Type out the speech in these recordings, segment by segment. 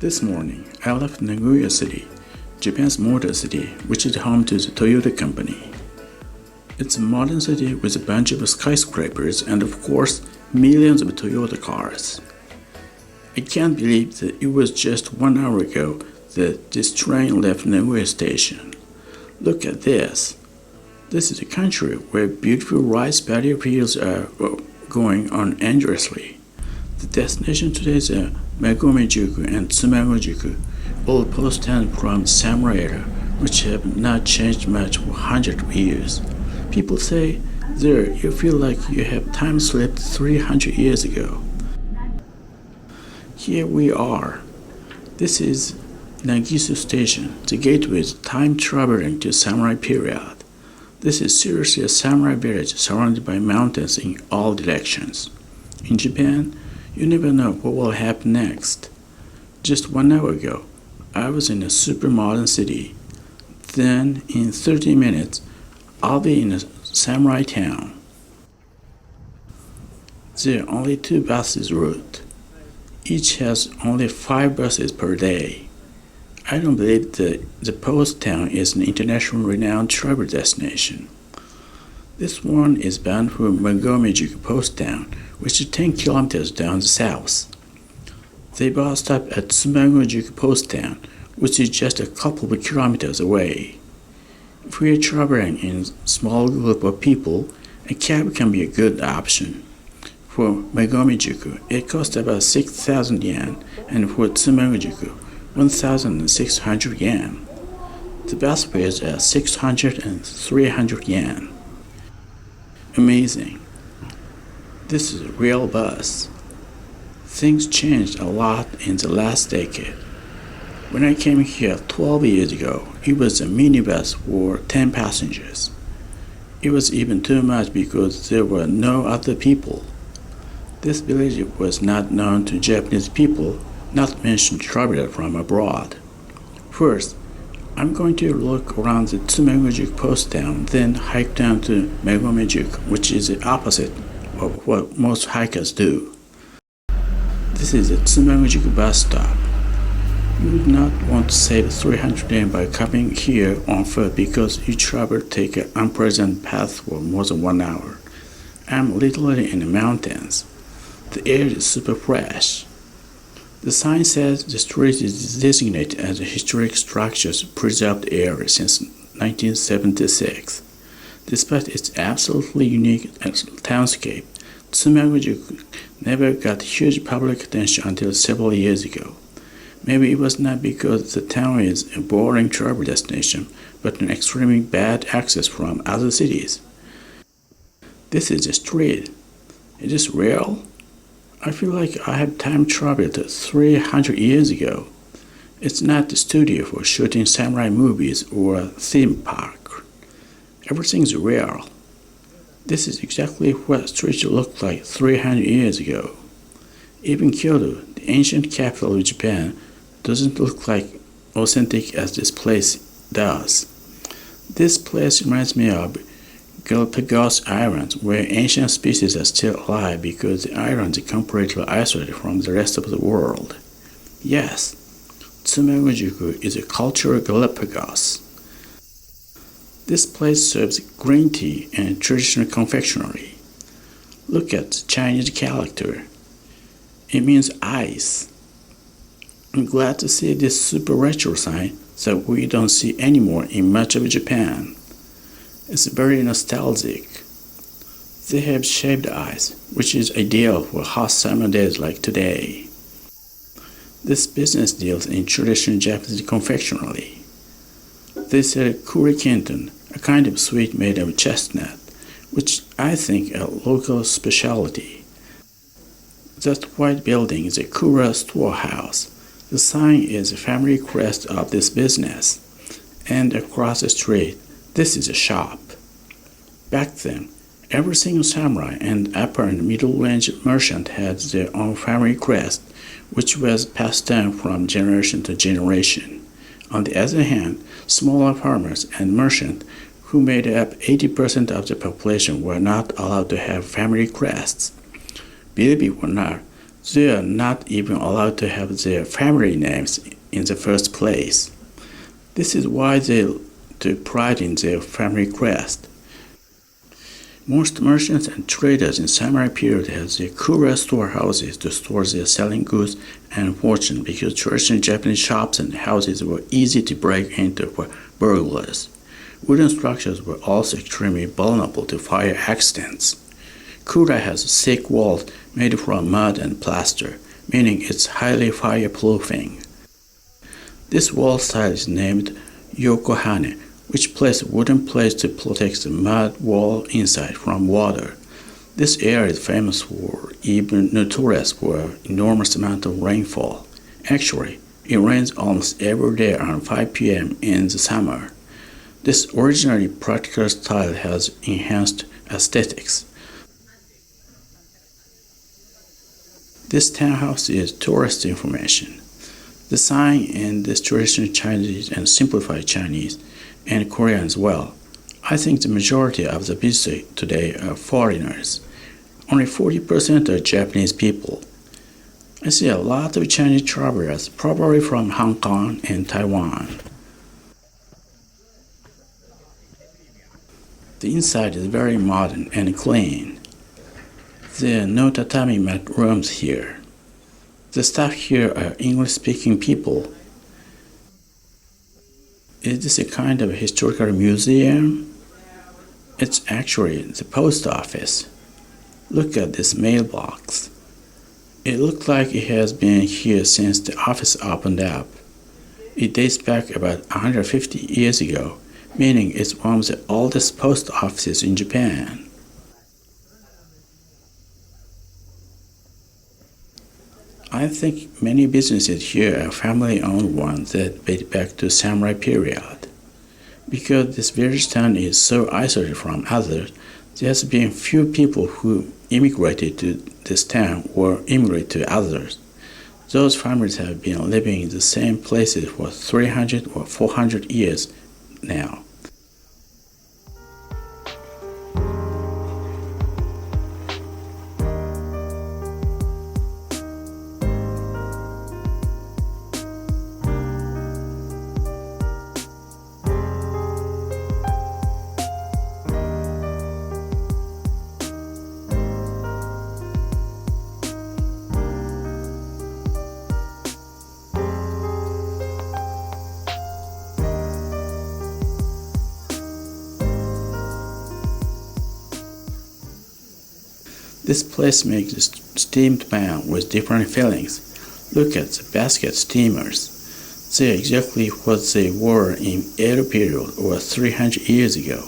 This morning, I left Nagoya City, Japan's motor city, which is home to the Toyota company. It's a modern city with a bunch of skyscrapers and, of course, millions of Toyota cars. I can't believe that it was just 1 hour ago that this train left Nagoya Station. Look at this. This is a country where beautiful rice paddy fields are going on endlessly. The destination today is Magome-juku and Tsumago-juku, old post towns from samurai era, which have not changed much for hundreds of years. People say there you feel like you have time slipped 300 years ago. Here we are. This is Nagisu Station, the gateway to time traveling to samurai period. This is seriously a samurai village surrounded by mountains in all directions. In Japan, you never know what will happen next. Just 1 hour ago, I was in a super modern city. Then, in 30 minutes, I'll be in a samurai town. There are only 2 buses route. Each has only 5 buses per day. I don't believe that the post town is an international renowned travel destination. This one is bound for Magome-juku post town, which is 10 kilometers down the south. They both stop at Tsumago-juku post town, which is just a couple of kilometers away. If we are traveling in a small group of people, a cab can be a good option. For Magome-juku, it costs about 6,000 yen, and for Tsumago-juku, 1,600 yen. The bus fares are 600 and 300 yen. Amazing. This is a real bus. Things changed a lot in the last decade. When I came here 12 years ago, it was a minibus for 10 passengers. It was even too much because there were no other people. This village was not known to Japanese people, not to mention travelers from abroad. First, I'm going to look around the Tsumago-juku post town, then hike down to Magome-juku, which is the opposite of what most hikers do. This is the Tsumago-juku bus stop. You would not want to save 300 yen by coming here on foot because you travel take an unpleasant path for more than 1 hour. I'm literally in the mountains. The air is super fresh. The sign says the street is designated as a historic structures preserved area since 1976. Despite its absolutely unique townscape, Tsumago-juku never got huge public attention until several years ago. Maybe it was not because the town is a boring travel destination, but an extremely bad access from other cities. This is a street. Is this real? I feel like I have time traveled 300 years ago. It's not the studio for shooting samurai movies or a theme park. Everything's real. This is exactly what streets looked like 300 years ago. Even Kyoto, the ancient capital of Japan, doesn't look like authentic as this place does. This place reminds me of Galapagos Islands, where ancient species are still alive because the islands are completely isolated from the rest of the world. Yes, Tsumago-juku is a cultural Galapagos. This place serves green tea and traditional confectionery. Look at the Chinese character. It means ice. I'm glad to see this super retro sign that we don't see anymore in much of Japan. It's very nostalgic. They have shaved ice, which is ideal for hot summer days like today. This business deals in traditional Japanese confectionery. They sell kurikenton, a kind of sweet made of chestnut, which I think a local specialty. That white building is a Kura storehouse. The sign is the family crest of this business. And across the street, this is a shop. Back then, every single samurai and upper and middle-range merchant had their own family crest, which was passed down from generation to generation. On the other hand, smaller farmers and merchants, who made up 80% of the population, were not allowed to have family crests. Believe it or not, They are not even allowed to have their family names in the first place. This is why they take pride in their family crest. Most merchants and traders in samurai period had their kura storehouses to store their selling goods and fortune because traditional Japanese shops and houses were easy to break into for burglars. Wooden structures were also extremely vulnerable to fire accidents. Kura has thick walls made from mud and plaster, meaning it's highly fireproofing. This wall style is named yokohane, which places wooden plates to protect the mud wall inside from water. This area is famous for, even notorious for, enormous amount of rainfall. Actually, it rains almost every day around 5 p.m. in the summer. This originally practical style has enhanced aesthetics. This townhouse is tourist information. The sign in this traditional Chinese and simplified Chinese and Korean as well. I think the majority of the visitors today are foreigners. Only 40% are Japanese people. I see a lot of Chinese travelers, probably from Hong Kong and Taiwan. The inside is very modern and clean. There are no tatami mat rooms here. The staff here are English-speaking people. Is this a kind of historical museum? It's actually the post office. Look at this mailbox. It looks like it has been here since the office opened up. It dates back about 150 years ago, meaning it's one of the oldest post offices in Japan. I think many businesses here are family-owned ones that date back to samurai period. Because this village town is so isolated from others, there has been few people who immigrated to this town or immigrated to others. Those families have been living in the same places for 300 or 400 years now. This place makes a steamed pan with different fillings. Look at the basket steamers. They are exactly what they were in Edo Period or 300 years ago.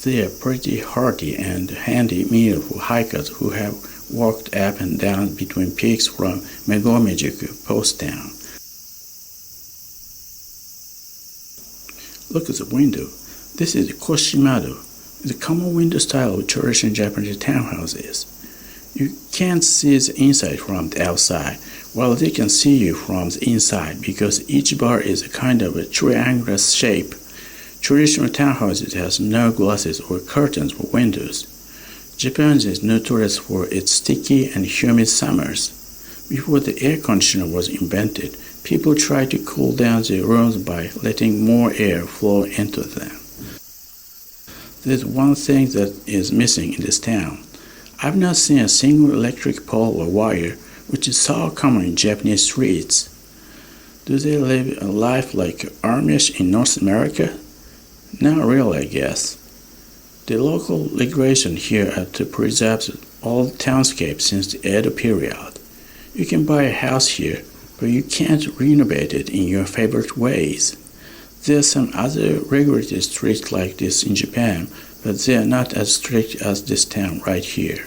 They are pretty hearty and handy meal for hikers who have walked up and down between peaks from Magome-juku post town. Look at the window. This is koshimado, the common window style of traditional Japanese townhouses. You can't see the inside from the outside, while they can see you from the inside because each bar is a kind of a triangular shape. Traditional townhouses has no glasses or curtains for windows. Japan is notorious for its sticky and humid summers. Before the air conditioner was invented, people tried to cool down their rooms by letting more air flow into them. There's one thing that is missing in this town. I've not seen a single electric pole or wire, which is so common in Japanese streets. Do they live a life like Amish in North America? Not really, I guess. The local regulation here are to preserve the old townscape since the Edo period. You can buy a house here, but you can't renovate it in your favorite ways. There are some other regulated streets like this in Japan, but they are not as strict as this town right here.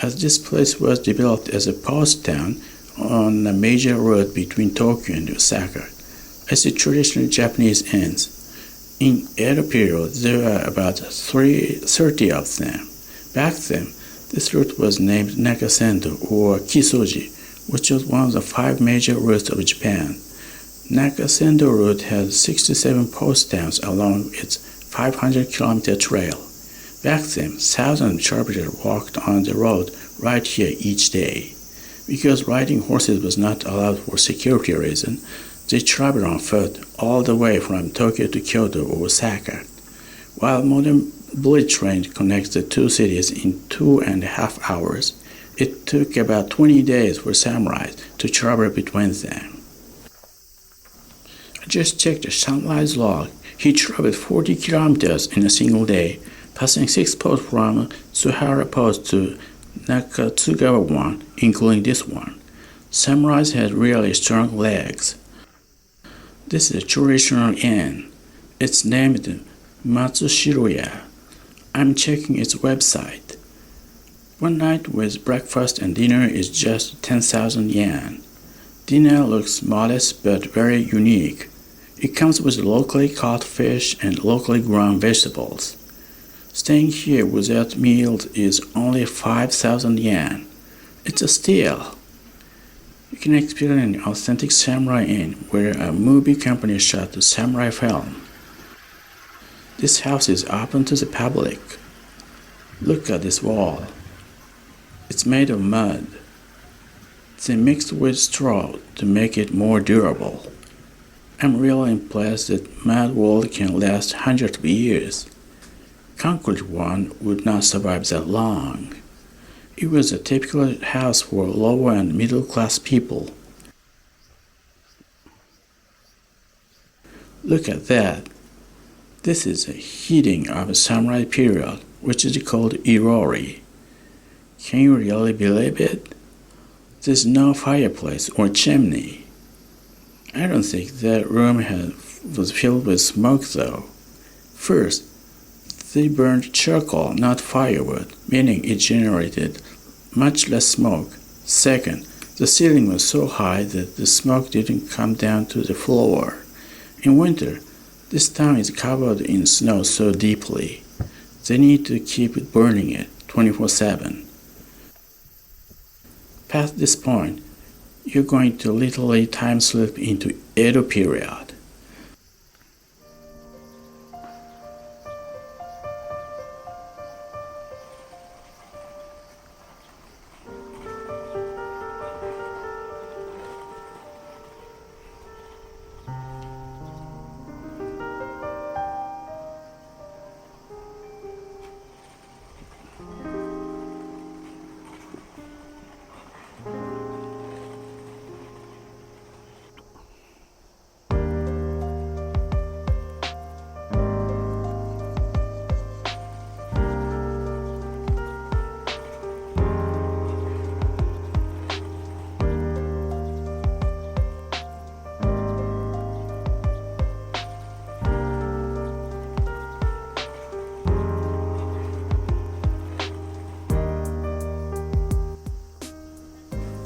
As this place was developed as a post town on a major road between Tokyo and Osaka, I see traditional Japanese inns. In Edo period, there are about 30 of them. Back then, this route was named Nakasendo or Kisoji, which was one of the 5 major routes of Japan. Nakasendo route has 67 post towns along its 500-kilometer trail. Back then, thousands of travelers walked on the road right here each day. Because riding horses was not allowed for security reasons, they traveled on foot all the way from Tokyo to Kyoto or Osaka. While modern bullet train connects the two cities in 2.5 hours, it took about 20 days for samurais to travel between them. I just checked the Shanghai's log. He traveled 40 kilometers in a single day, passing 6 posts from Suhara Post to Nakatsugawa one, including this one. Samurais had really strong legs. This is a traditional inn. It's named Matsushiroya. I'm checking its website. One night with breakfast and dinner is just 10,000 yen. Dinner looks modest but very unique. It comes with locally caught fish and locally grown vegetables. Staying here without meals is only 5,000 yen. It's a steal. You can experience an authentic samurai inn where a movie company shot the samurai film. This house is open to the public. Look at this wall. It's made of mud. They mixed with straw to make it more durable. I'm really impressed that mud wall can last hundreds of years. Concrete one would not survive that long. It was a typical house for lower and middle class people. Look at that. This is a heating of a samurai period, which is called irori. Can you really believe it? There's no fireplace or chimney. I don't think that room was filled with smoke though. First, they burned charcoal, not firewood, meaning it generated much less smoke. Second, the ceiling was so high that the smoke didn't come down to the floor. In winter, this town is covered in snow so deeply. They need to keep burning it 24/7. Past this point, you're going to literally time slip into Edo Period.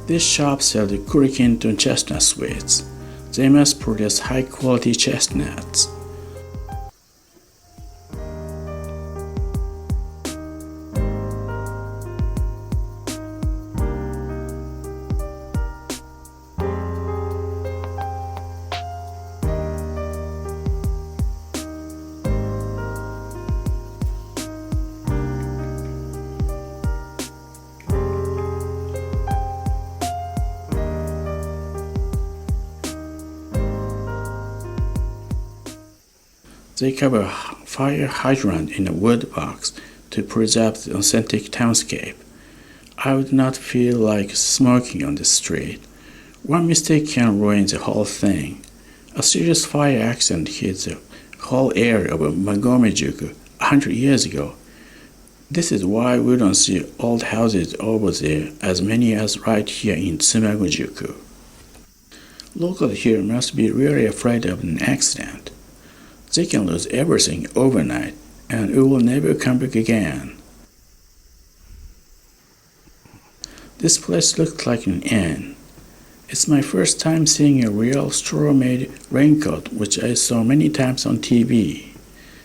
This shop sells the Kurikinton chestnut sweets. They must produce high-quality chestnuts. They cover a fire hydrant in a wood box to preserve the authentic townscape. I would not feel like smoking on the street. One mistake can ruin the whole thing. A serious fire accident hit the whole area of Magome-juku 100 years ago. This is why we don't see old houses over there as many as right here in Tsumago-juku. Locals here must be really afraid of an accident. They can lose everything overnight, and it will never come back again. This place looked like an inn. It's my first time seeing a real straw-made raincoat, which I saw many times on TV.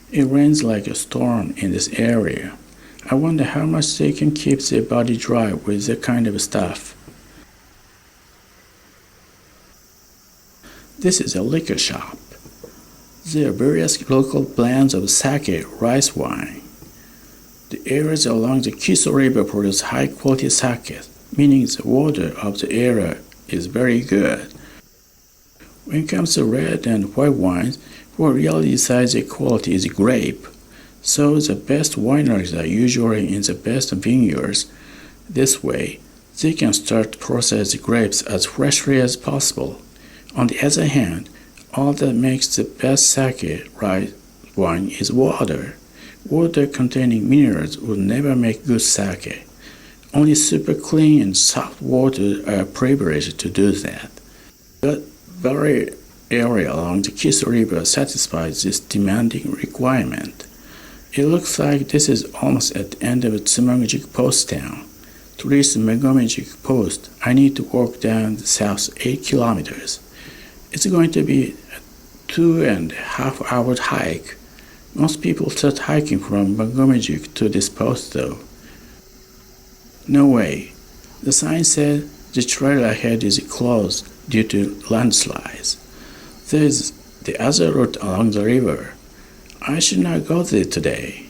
It rains like a storm in this area. I wonder how much they can keep their body dry with that kind of stuff. This is a liquor shop. There are various local blends of sake, rice wine. The areas along the Kiso River produce high-quality sake, meaning the water of the area is very good. When it comes to red and white wines, what really decides the quality is grape. So the best wineries are usually in the best vineyards. This way, they can start to process the grapes as freshly as possible. On the other hand, all that makes the best sake wine is water. Water containing minerals would never make good sake. Only super clean and soft water are privileged to do that. The very area along the Kiso River satisfies this demanding requirement. It looks like this is almost at the end of Tsumago Post Town. To reach the Magome-juku post, I need to walk down the south 8 kilometers. It's going to be a 2.5-hour hike. Most people start hiking from Magome-juku to this post though. No way. The sign said the trail ahead is closed due to landslides. There's the other route along the river. I should not go there today.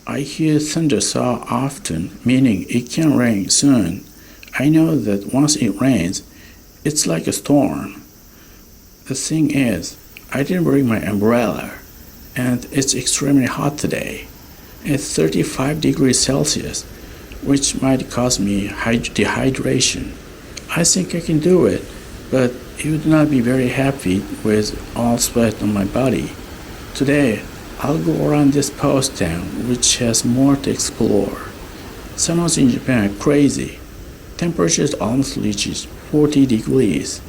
I hear thunder so often, meaning it can rain soon. I know that once it rains, it's like a storm. The thing is, I didn't bring my umbrella, and it's extremely hot today. It's 35 degrees Celsius, which might cause me dehydration. I think I can do it, but it would not be very happy with all sweat on my body. Today, I'll go around this post town, which has more to explore. Summers in Japan are crazy. Temperatures almost reaches 40 degrees.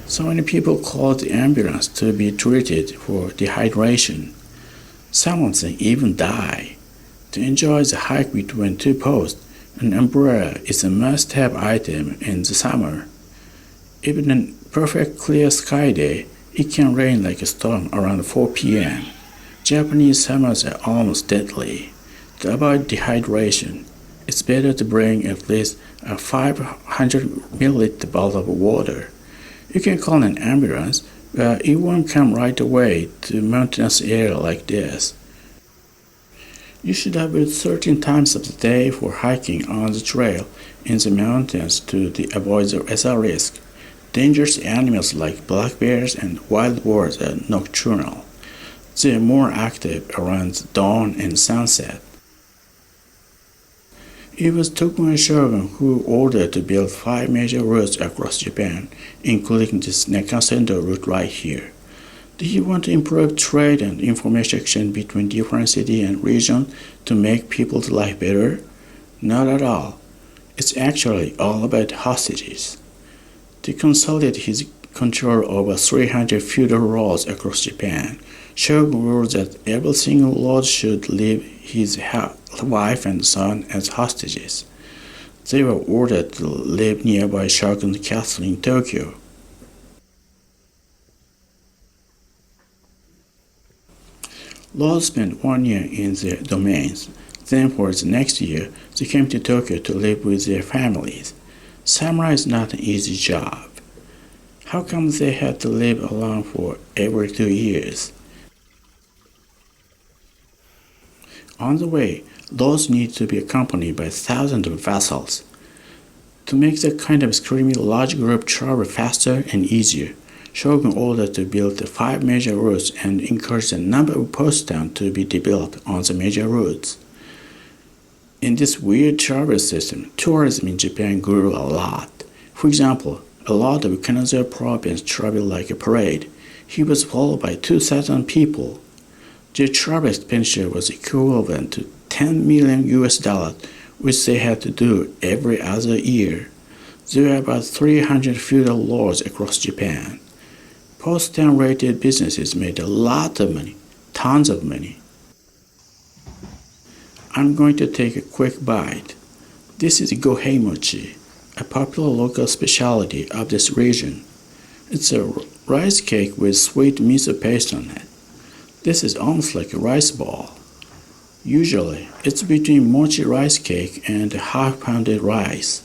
So many people call the ambulance to be treated for dehydration. Some of them even die. To enjoy the hike between two posts, an umbrella is a must-have item in the summer. Even on a perfect clear sky day, it can rain like a storm around 4 p.m. Japanese summers are almost deadly. To avoid dehydration, it's better to bring at least a 500 milliliter bottle of water. You can call an ambulance, but it won't come right away to mountainous area like this. You should have it certain times of the day for hiking on the trail in the mountains to avoid the other risk. Dangerous animals like black bears and wild boars are nocturnal. They are more active around dawn and sunset. It was Tokugawa shogun who ordered to build 5 major routes across Japan, including this Nakasendo route right here. Do you want to improve trade and information exchange between different cities and regions to make people's life better? Not at all. It's actually all about hostages. To consolidate his control over 300 feudal lords across Japan, Shogun ruled that every single lord should leave his wife and son as hostages. They were ordered to live nearby Shogun's castle in Tokyo. Lords spent 1 year in their domains. Then for the next year, they came to Tokyo to live with their families. Samurai is not an easy job. How come they had to live alone for every 2 years? On the way, lords need to be accompanied by thousands of vessels. To make that kind of extremely large group travel faster and easier, Shogun ordered to build the 5 major routes and encouraged a number of post towns to be developed on the major routes. In this weird travel system, tourism in Japan grew a lot. For example, a lot of Kanazawa province traveled like a parade. He was followed by 2,000 people. Their travel expenditure was equivalent to $10 million US, which they had to do every other year. There are about 300 feudal lords across Japan. Post-town rated businesses made a lot of money, tons of money. I'm going to take a quick bite. This is gohei mochi, a popular local specialty of this region. It's a rice cake with sweet miso paste on it. This is almost like a rice ball. Usually, it's between mochi rice cake and half-pounded rice.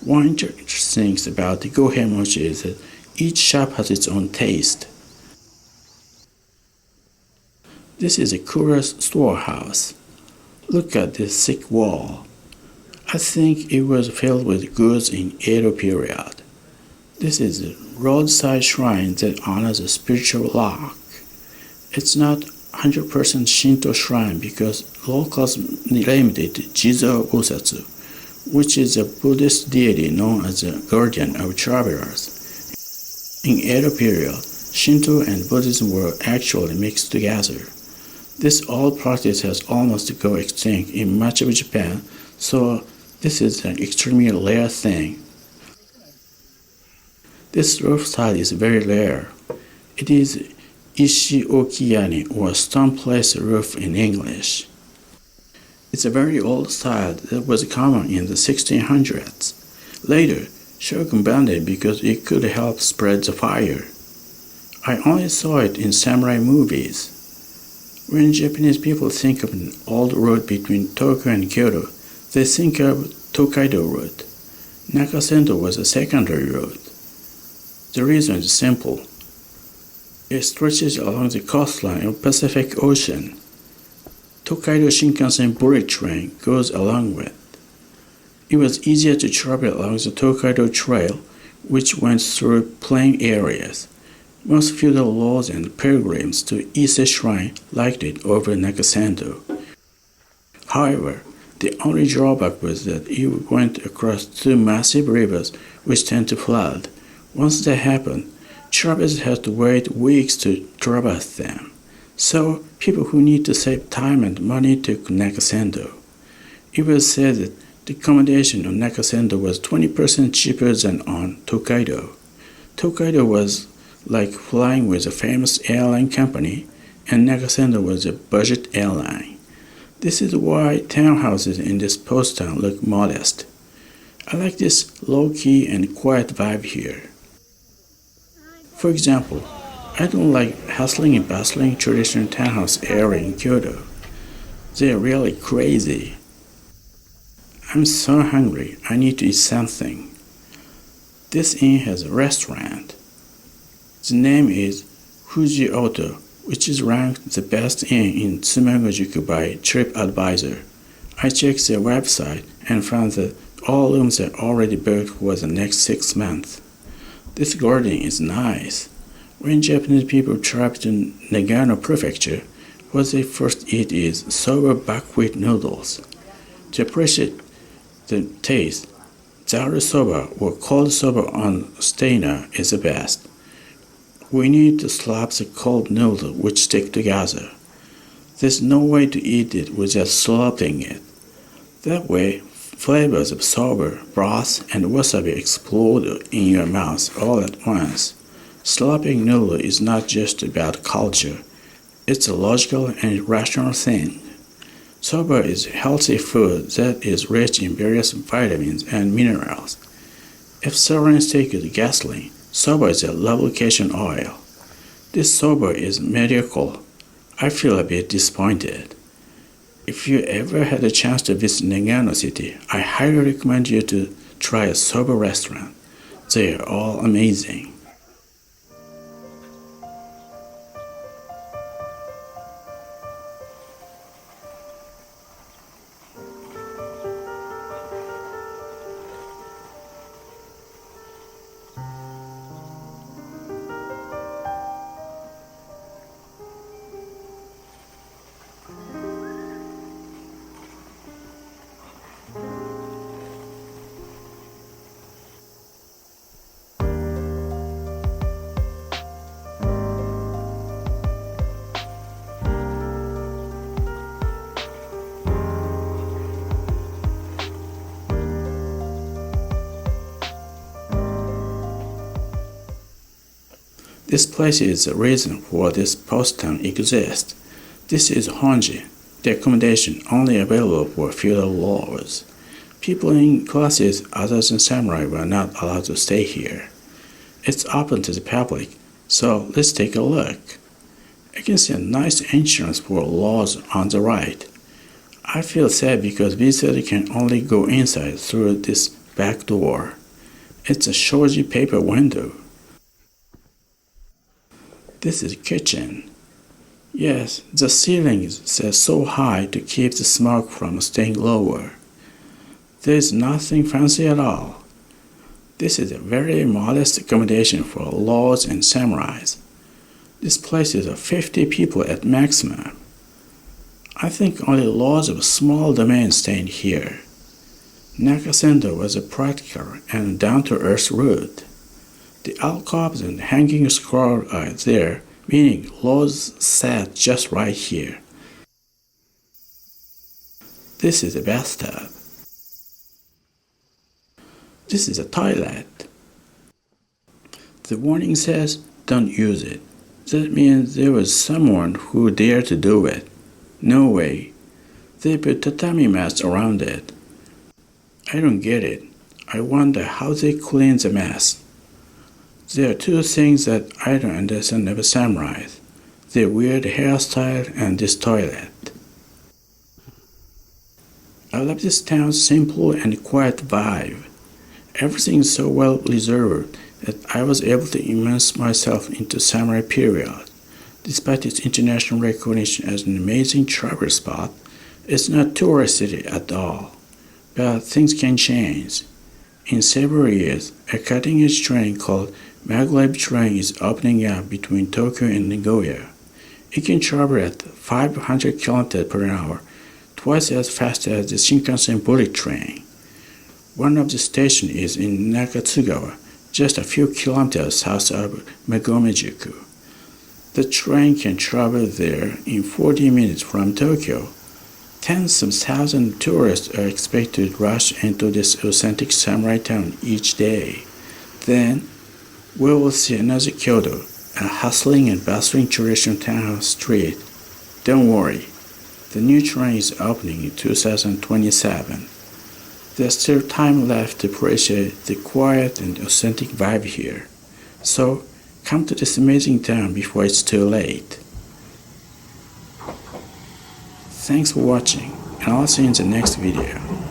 One interesting thing about the gohei mochi is that each shop has its own taste. This is a Kura's storehouse. Look at this thick wall. I think it was filled with goods in Edo Period. This is a roadside shrine that honors a spiritual luck. It's not 100% Shinto shrine because locals named it Jizo Busatsu, which is a Buddhist deity known as the guardian of travelers. In Edo period, Shinto and Buddhism were actually mixed together. This old practice has almost gone extinct in much of Japan, so this is an extremely rare thing. This roof style is very rare. It is Ishi-okiyani or stone-placed roof in English. It's a very old style that was common in the 1600s. Later, shogun banned it because it could help spread the fire. I only saw it in samurai movies. When Japanese people think of an old road between Tokyo and Kyoto, they think of Tokaido Road. Nakasendo was a secondary road. The reason is simple. It stretches along the coastline of Pacific Ocean. Tokaido Shinkansen bullet train goes along with. It was easier to travel along the Tokaido Trail, which went through plain areas. Most feudal lords and pilgrims to Ise Shrine liked it over Nakasendo. However, the only drawback was that it went across two massive rivers which tend to flood. Once that happened, travelers had to wait weeks to traverse them. So, people who need to save time and money took Nakasendo. It was said that the accommodation on Nakasendo was 20% cheaper than on Tokaido. Tokaido was like flying with a famous airline company, and Nakasendo was a budget airline. This is why townhouses in this post town look modest. I like this low-key and quiet vibe here. For example, I don't like hustling and bustling traditional townhouse area in Kyoto. They are really crazy. I'm so hungry, I need to eat something. This inn has a restaurant. The name is Fuji Oto, which is ranked the best inn in Tsumago-juku by TripAdvisor. I checked their website and found that all rooms are already booked for the next 6 months. This garden is nice. When Japanese people travel to Nagano Prefecture, what they first eat is soba buckwheat noodles. To appreciate the taste, zaru soba or cold soba on strainer is the best. We need to slap the cold noodle which stick together. There's no way to eat it without slapping it. That way, flavors of soba, broth, and wasabi explode in your mouth all at once. Slapping noodle is not just about culture. It's a logical and rational thing. Soba is healthy food that is rich in various vitamins and minerals. If serving steak is gasoline, soba is a lubrication oil. This soba is mediocre. I feel a bit disappointed. If you ever had a chance to visit Nagano City, I highly recommend you to try a soba restaurant. They are all amazing. This place is the reason for this post town exists. This is Honji, the accommodation only available for feudal lords. People in classes other than samurai were not allowed to stay here. It's open to the public, so let's take a look. I can see a nice entrance for lords on the right. I feel sad because visitors can only go inside through this back door. It's a shoji paper window. This is kitchen. Yes, the ceiling is set so high to keep the smoke from staying lower. There's nothing fancy at all. This is a very modest accommodation for lords and samurais. This place is 50 people at maximum. I think only lords of small domains stayed here. Nakasendo was a practical and down-to-earth route. The alcoves and hanging scroll are there, meaning lords sat just right here. This is a bathtub. This is a toilet. The warning says, don't use it. That means there was someone who dared to do it. No way. They put tatami mats around it. I don't get it. I wonder how they clean the mess. There are two things that I don't understand about samurais. Their weird hairstyle and this toilet. I love this town's simple and quiet vibe. Everything is so well reserved that I was able to immerse myself into Samurai Period. Despite its international recognition as an amazing travel spot, it's not a tourist city at all. But things can change. In several years, a cutting-edge train called Maglev train is opening up between Tokyo and Nagoya. It can travel at 500 km per hour, twice as fast as the Shinkansen bullet train. One of the stations is in Nakatsugawa, just a few kilometers south of Magome-juku. The train can travel there in 40 minutes from Tokyo. Tens of thousands of tourists are expected to rush into this authentic samurai town each day. Then, we will see another Kyoto, a hustling and bustling traditional townhouse street. Don't worry, the new train is opening in 2027. There's still time left to appreciate the quiet and authentic vibe here. So, come to this amazing town before it's too late. Thanks for watching, and I'll see you in the next video.